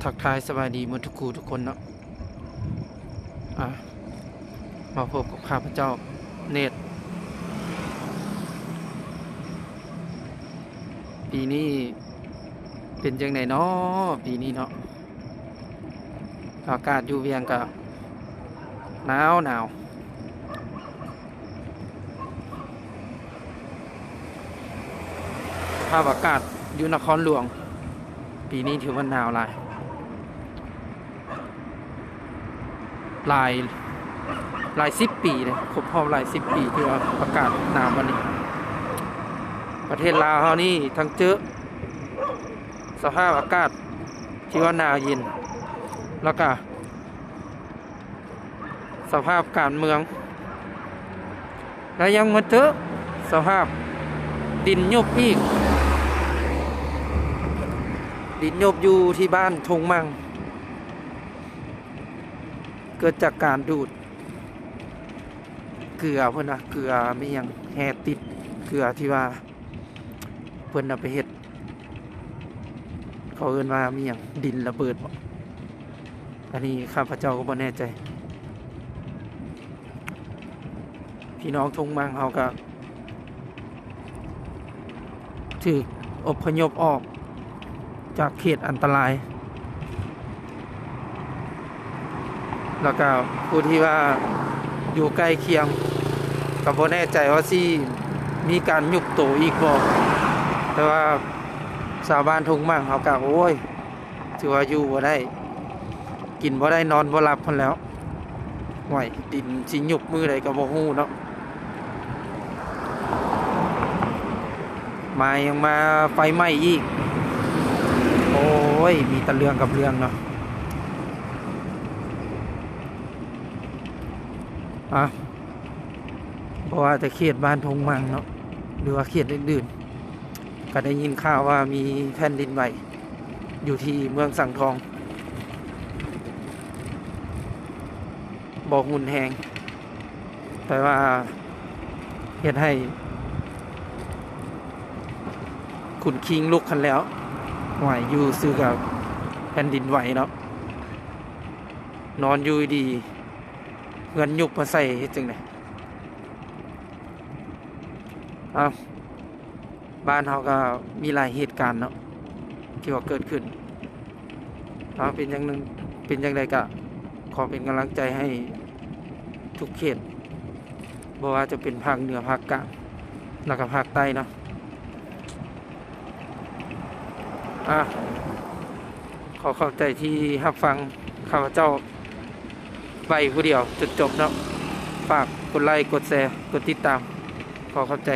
ทักทายสบายดีหมดทุกคู่ทุกคนเนาะมาพบกับข้าพเจ้าเนตรปีนี้เป็นจังไดเนาะปีนี้เนาะอากาศอยู่เวียงกับหนาวสภาพอากาศอยู่นครหลวงปีนี้ถือว่าหนาวหลาย10 ปีเลยครบรอบ10 ปีที่ว่าประกาศหนาววันนี้ประเทศลาวเขานี่ทั้งเจอสภาพอากาศที่ว่าหนาวเย็นแล้วก็สภาพการเมืองแล้วยังมาเจอสภาพดินยุบอีกดินยุบอยู่ที่บ้านทงมังเกิดจากการดูดเกลือเพื่อนนะเกลือไม่ยังแห่ติดเกลือที่ว่าเพื่อนเอาไปเฮ็ดเขาเอิ้นว่ามีอย่างดินระเบิดบ่อันนี้ข้าพเจ้าก็บ่แน่ใจพี่น้องทงมังเขาก็ถูกอพยพออกจากเขตอันตรายแล้วก็ผู้ที่ว่าอยู่ใกล้เคียงก็บ่แน่ใจว่าสิมีการยุบโตอีกบ่แต่ว่าชาวบ้านทุ่งมั่งเขาก็โอ้ยถือว่าอยู่บ่ได้กินบ่ได้นอนบ่หลับพุ่นแล้วห่วยดินสิยุบมือใดก็บ่ฮู้เนาะมายังมาไฟไหม้อีกโอ้ยมีแต่เรื่องกับเรื่องเนาะเพราะว่าจะเขตบ้านทงมังเนาะหรือว่าเขตอื่นๆก็ได้ยินข่าวว่ามีแผ่นดินไหวอยู่ที่เมืองสังทองบอกหุ่นแหงแต่ว่าเหตุให้ขุนคิงลุกคันแล้วไหวอยู่ซื้อกับแผ่นดินไหวเนาะนอนอยู่ดีเงินยุบมาใส่จึงไงบ้านเขาก็มีหลายเหตุการณ์เนาะที่ว่าเกิดขึ้นเป็นอย่างหนึ่งเป็นอย่างไรก็ขอเป็นกำลังใจให้ทุกเขตบอกว่าจะเป็นภาคเหนือภาคกลางแล้วก็ภาคใต้เนาะขอเข้าใจที่รับฟังข้าพเจ้าไปผู้เดียวจนจบเนาะฝากกดไลค์กดแชร์กดติดตามขอเข้าใจ